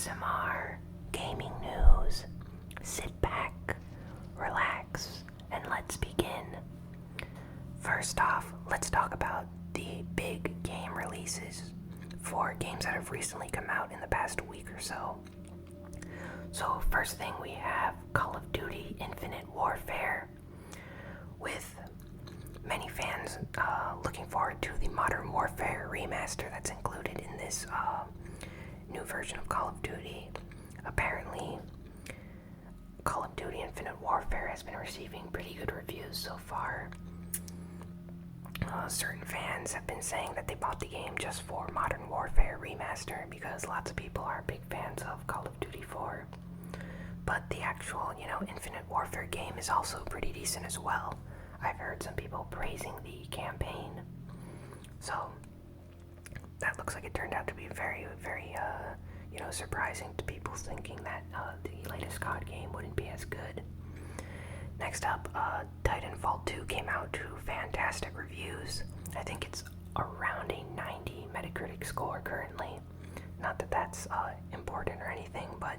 ASMR gaming news. Sit back, relax, and let's begin. First off, let's talk about the big game releases for games that have recently come out in the past week or so. So first thing, we have Call of Duty Infinite Warfare, with many fans looking forward to the Modern Warfare remaster that's included in this new version of Call of Duty. Apparently, Call of Duty Infinite Warfare has been receiving pretty good reviews so far. Certain fans have been saying that they bought the game just for Modern Warfare Remaster because lots of people are big fans of Call of Duty 4. But the actual, Infinite Warfare game is also pretty decent as well. I've heard some people praising the campaign. So, that looks like it turned out to be very, very, surprising to people thinking that the latest COD game wouldn't be as good. Next up, Titanfall 2 came out to fantastic reviews. I think it's around a 90 Metacritic score currently. Not that that's important or anything, but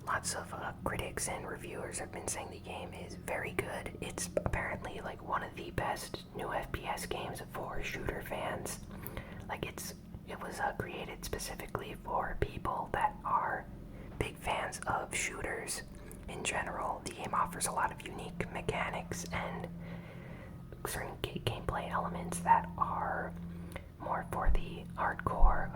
lots of critics and reviewers have been saying the game is very good. It's apparently like one of the best new FPS games for shooter fans. Like it was created specifically for people that are big fans of shooters in general. The game offers a lot of unique mechanics and certain gameplay elements that are more for the hardcore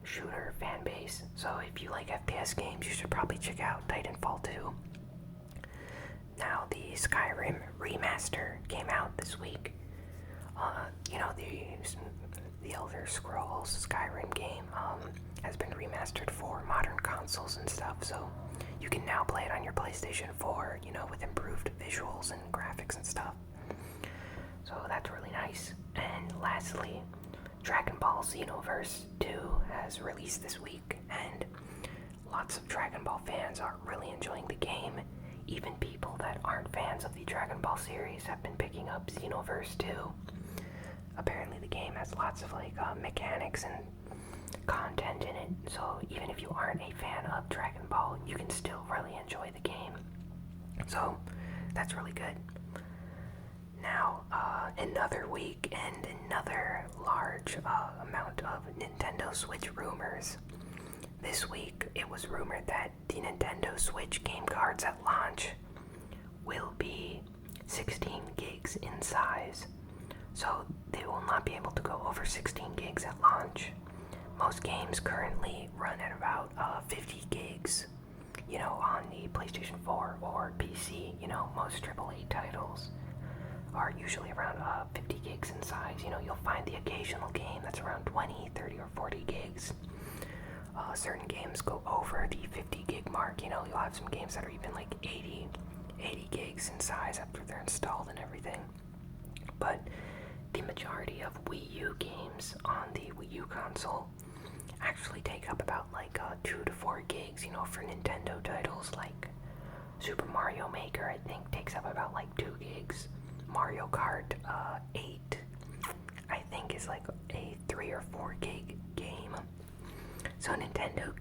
shooter fan base. So if you like FPS games, you should probably check out Titanfall 2. Now the Skyrim Remaster came out this week. The Elder Scrolls Skyrim game has been remastered for modern consoles and stuff, so you can now play it on your PlayStation 4, with improved visuals and graphics and stuff. So that's really nice. And lastly, Dragon Ball Xenoverse 2 has released this week, and lots of Dragon Ball fans are really enjoying the game. Even people that aren't fans of the Dragon Ball series have been picking up Xenoverse 2. Apparently the game has lots of mechanics and content in it, so even if you aren't a fan of Dragon Ball, you can still really enjoy the game. So that's really good. Now, another week and another large amount of Nintendo Switch rumors. This week, it was rumored that the Nintendo Switch game cards at launch will be 16 gigs in size. So they will not be able to go over 16 gigs at launch. Most games currently run at about 50 gigs, on the PlayStation 4 or PC. Most AAA titles are usually around 50 gigs in size. You'll find the occasional game that's around 20, 30, or 40 gigs. Certain games go over the 50 gig mark. You'll have some games that are even like 80 gigs in size after they're installed and everything. But the majority of Wii U games on the Wii U console actually take up about 2 to 4 gigs, for Nintendo titles like Super Mario Maker, I think takes up about 2 gigs. Mario Kart 8, I think, is a 3 or 4 gig game. So Nintendo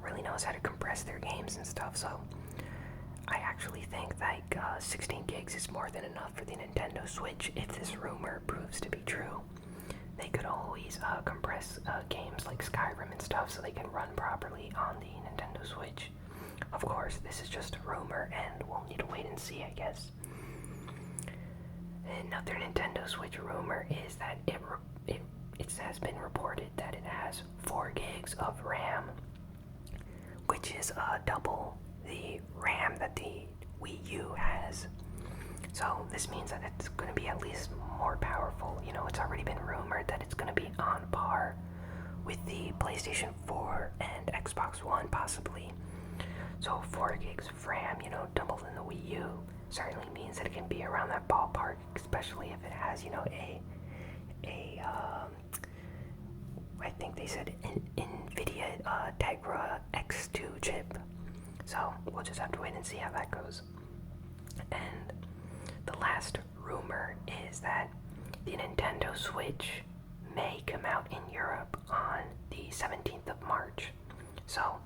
really knows how to compress their games and stuff, so I actually think 16 gigs is more than enough for the Nintendo Switch if this rumor proves to be true. They could always compress games like Skyrim and stuff so they can run properly on the Nintendo Switch. Of course, this is just a rumor and we'll need to wait and see, I guess. Another Nintendo Switch rumor is that it has been reported that it has 4 gigs of RAM, which is double the RAM that the Wii U has. So this means that it's going to be at least more powerful. It's already been rumored that it's going to be on par with the PlayStation 4 and Xbox One, possibly. So 4 gigs of RAM, double than the Wii U, certainly means that it can be around that ballpark, especially if it has, I think they said an NVIDIA Tegra X2 chip. So we'll just have to wait and see how that goes. And the last rumor is that the Nintendo Switch may come out in Europe on the 17th of March. So,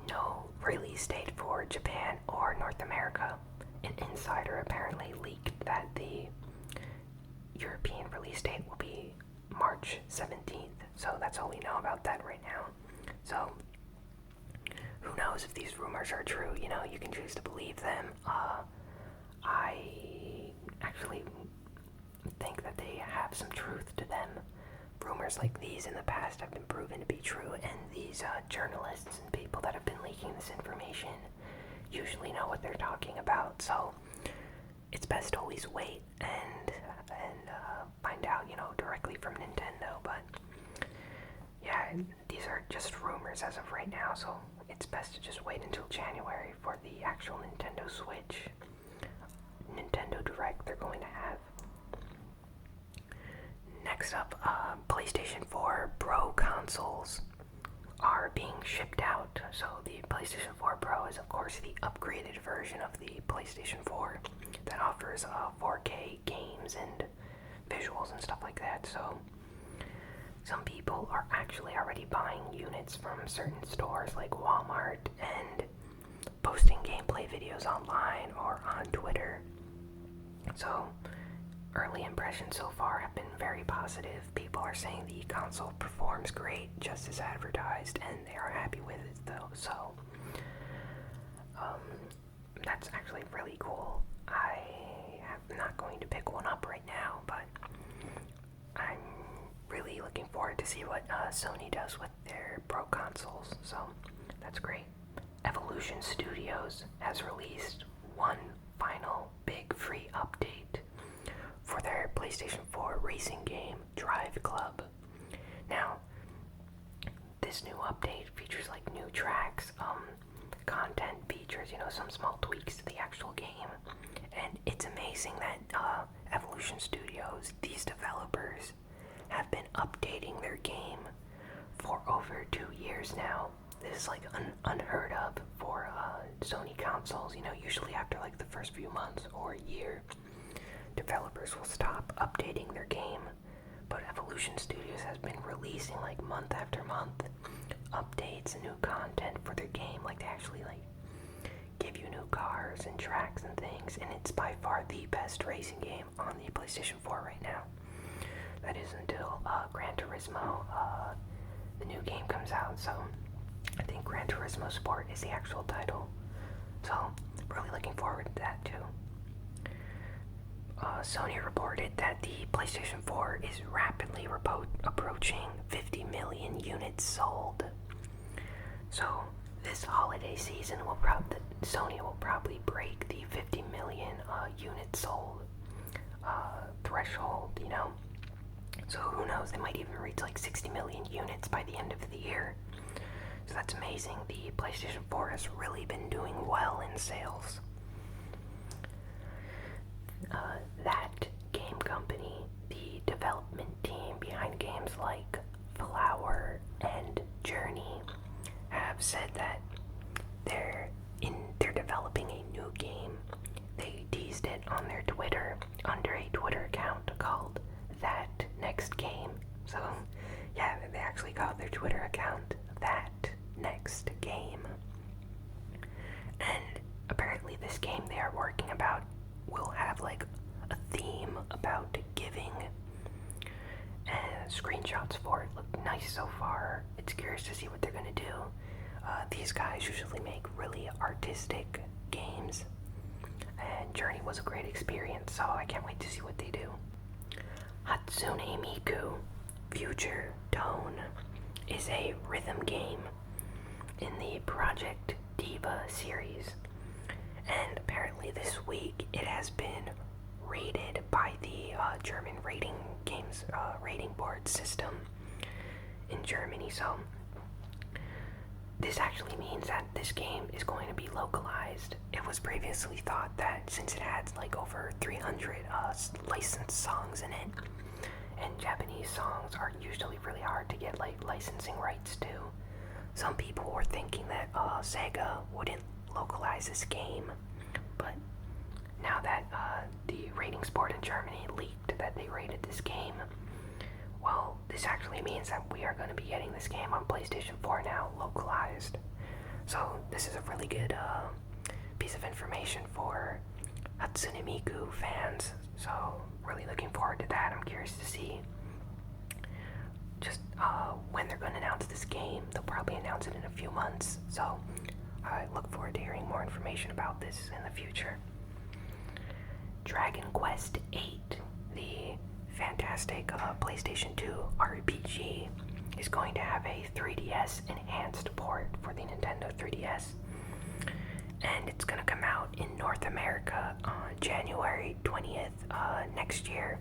no release date for Japan or North America. An insider apparently leaked that the European release date will be March 17th. So that's all we know about that right now. So, who knows if these rumors are true? You know, you can choose to believe them. I actually think that they have some truth to them. Rumors like these in the past have been proven to be true, and these journalists and people that have been leaking this information usually know what they're talking about. So it's best to always wait and find out, you know, directly from Nintendo. But yeah, these are just rumors as of right now, so it's best to just wait until January for the actual Nintendo Switch Nintendo Direct they're going to have. Next up, PlayStation 4 Pro consoles are being shipped out. So the PlayStation 4 Pro is, of course, the upgraded version of the PlayStation 4 that offers 4K games and visuals and stuff like that. So some people are actually already buying units from certain stores like Walmart and posting gameplay videos online or on Twitter. So early impressions so far have been very positive. People are saying the console performs great, just as advertised, and they are happy with it though. So that's actually really cool. I am not going to pick one up right now, but I'm really looking forward to see what Sony does with their Pro consoles. So that's great. Evolution Studios has released one final big free update for their PlayStation 4 racing game, Drive Club. Now, this new update features like new tracks, content features, you know, some small tweaks to the actual game. And it's amazing that Evolution Studios, these developers, have been updating their game for over 2 years now. This is like unheard of for Sony consoles. You know, usually after like the first few months or a year, developers will stop updating their game. But Evolution Studios has been releasing like month after month updates and new content for their game. Like they actually like give you new cars and tracks and things, and it's by far the best racing game on the PlayStation 4 right now. That is until Gran Turismo, the new game comes out. So I think Gran Turismo Sport is the actual title. So really looking forward to that too. Sony reported that the PlayStation 4 is rapidly approaching 50 million units sold. So this holiday season, Sony will probably break the 50 million units sold threshold, you know. So who knows, they might even reach like 60 million units by the end of the year. So that's amazing. The PlayStation 4 has really been doing well in sales. That game company, the development team behind games like Flower and Journey, have said that they're developing a new game. They teased it on their Twitter under a Twitter account called That Next Game. So yeah, they actually called their Twitter account That Next Game. And apparently this game they are working about will have like a theme about giving, and screenshots for it look nice so far. It's curious to see what they're gonna do. These guys usually make really artistic games, and Journey was a great experience, so I can't wait to see what they do. Hatsune Miku Future Tone is a rhythm game in the Project Diva series, and apparently this week it has been rated by the German rating board system in Germany. So this actually means that this game is going to be localized. It was previously thought that since it had like over 300 licensed songs in it, and Japanese songs are usually really hard to get like licensing rights to, some people were thinking that Sega wouldn't localize this game. But now that the ratings board in Germany leaked that they rated this game Well, this actually means that we are going to be getting this game on PlayStation 4 now, localized. So this is a really good piece of information for Hatsune Miku fans. So really looking forward to that. I'm curious to see just when they're going to announce this game. They'll probably announce it in a few months. So I look forward to hearing more information about this in the future. Dragon Quest VIII, the fantastic PlayStation 2 RPG, is going to have a 3DS enhanced port for the Nintendo 3DS. And it's going to come out in North America on January 20th next year.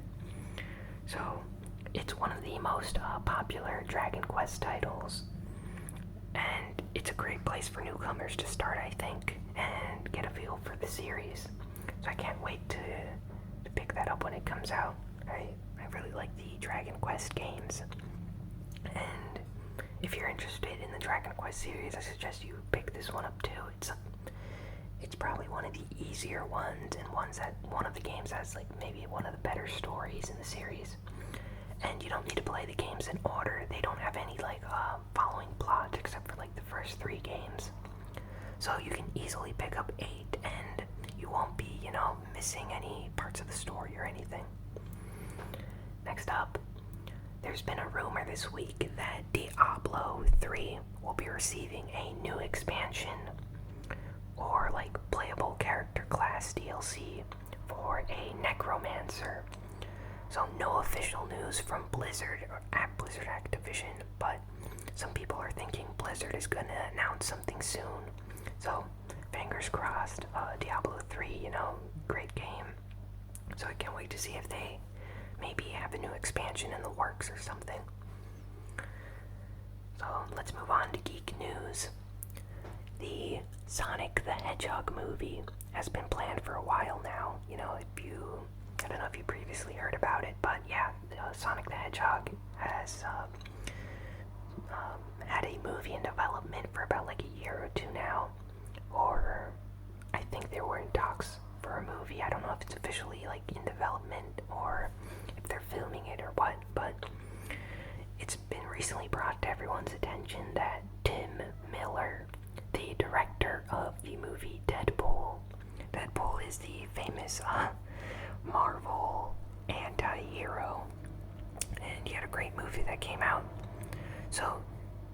So it's one of the most popular Dragon Quest titles. And it's a great place for newcomers to start, I think, and get a feel for the series. So I can't wait to pick that up when it comes out. I really like the Dragon Quest games. And if you're interested in the Dragon Quest series, I suggest you pick this one up too. It's probably one of the easier ones, and one of the games has like maybe one of the better stories in the series. And you don't need to play the games in order. They don't have any like following plot except for like the first 3 games. So you can easily pick up 8 and you won't be, missing any parts of the story or anything. Next up, there's been a rumor this week that Diablo III will be receiving a new expansion or like playable character class DLC for a necromancer. So no official news from Blizzard or at Blizzard Activision, but some people are thinking Blizzard is going to announce something soon. So fingers crossed. Diablo 3, great game. So I can't wait to see if they maybe have a new expansion in the works or something. So let's move on to geek news. The Sonic the Hedgehog movie has been planned for a while now. I don't know if you previously heard about it, but yeah, Sonic the Hedgehog has had a movie in development for about like a year or 2 now. Or I think they were in talks for a movie. I don't know if it's officially like in development or if they're filming it or what, but it's been recently brought to everyone's attention that Tim Miller, the director of the movie Deadpool is the famous Marvel anti-hero, and he had a great movie that came out. So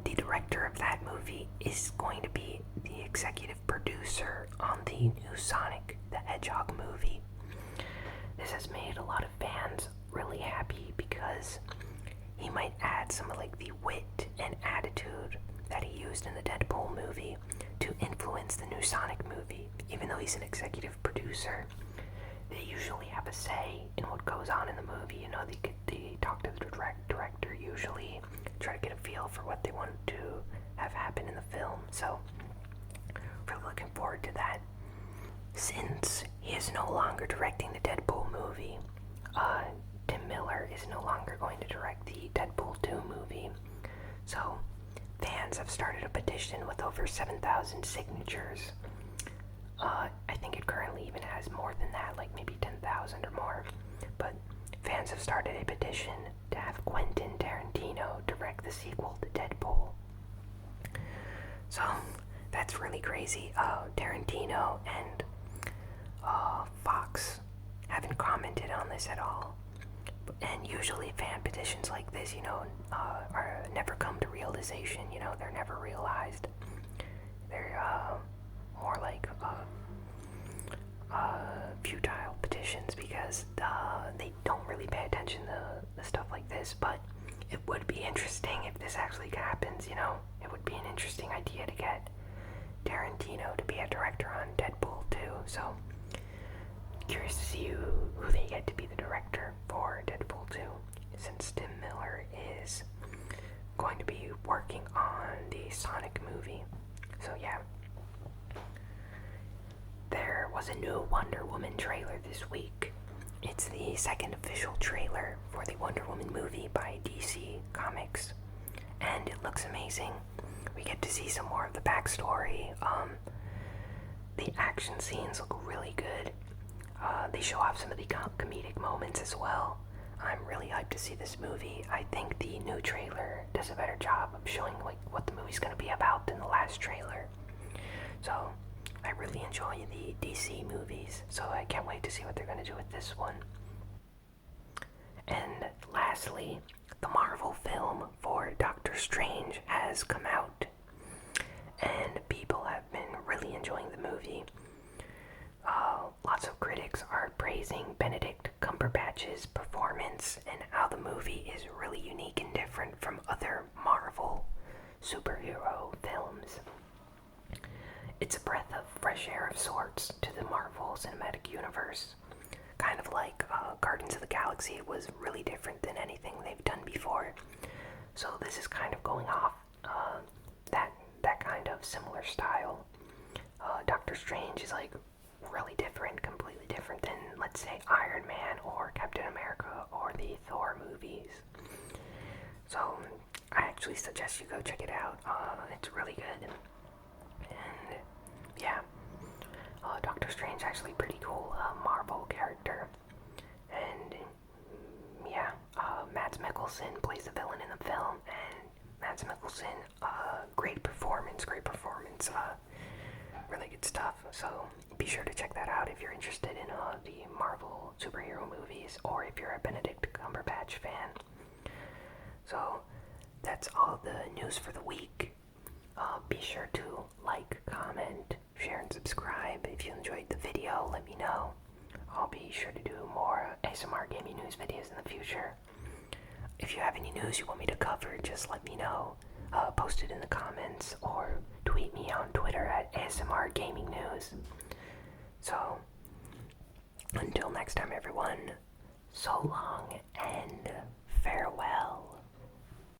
the director of that movie is going to be the executive producer on the new Sonic the Hedgehog movie. This has made a lot of fans really happy because he might add some of like the wit and attitude that he used in the Deadpool movie to influence the new Sonic movie. Even though he's an executive producer, they usually have a say in what goes on in the movie. They talk to the director usually, try to get a feel for what they want to have happen in the film. So, really looking forward to that. Since he is no longer directing the Deadpool movie, Tim Miller is no longer going to direct the Deadpool 2 movie. So, fans have started a petition with over 7,000 signatures. I think it currently even has more than that, like maybe 10,000 or more. But fans have started a petition to have Quentin Tarantino direct the sequel to Deadpool. So that's really crazy. Tarantino and Fox haven't commented on this at all. And usually fan petitions like this, are never come to realization. They're never realized. They're more like futile petitions because they don't really pay attention to stuff like this. But it would be interesting if this actually happens. It would be an interesting idea to get Tarantino to be a director on Deadpool 2. So curious to see who they get to be the director for Deadpool 2, since Tim Miller is going to be working on the Sonic movie. So yeah. There was a new Wonder Woman trailer this week. It's the second official trailer for the Wonder Woman movie by DC Comics, and it looks amazing. We get to see some more of the backstory. The action scenes look really good. They show off some of the comedic moments as well. I'm really hyped to see this movie. I think the new trailer does a better job of showing like what the movie's gonna be about than the last trailer. So I really enjoy the DC movies, so I can't wait to see what they're gonna do with this one. And lastly, the Marvel film for Doctor Strange has come out, and people have been really enjoying the movie. Lots of critics are praising Benedict Cumberbatch's performance and how the movie is really unique and different from other Marvel superhero films. It's a breath of fresh air of sorts to the Marvel Cinematic Universe. Kind of like Guardians of the Galaxy was really different than anything they've done before. So this is kind of going off that kind of similar style. Doctor Strange is like really different, completely different than, let's say, Iron Man or Captain America or the Thor movies. So I actually suggest you go check it out. It's really good. And yeah, Doctor Strange actually pretty cool Marvel character. And yeah, Mads Mikkelsen plays the villain in the film, and Mads Mikkelsen, great performance, really good stuff. So be sure to check that out if you're interested in the Marvel superhero movies, or if you're a Benedict Cumberbatch fan. So that's all the news for the week. Be sure to like, comment, share, and subscribe. If you enjoyed the video, let me know. I'll be sure to do more ASMR gaming news videos in the future. If you have any news you want me to cover, just let me know. Post it in the comments or tweet me on Twitter at ASMR Gaming News. So, until next time everyone, so long and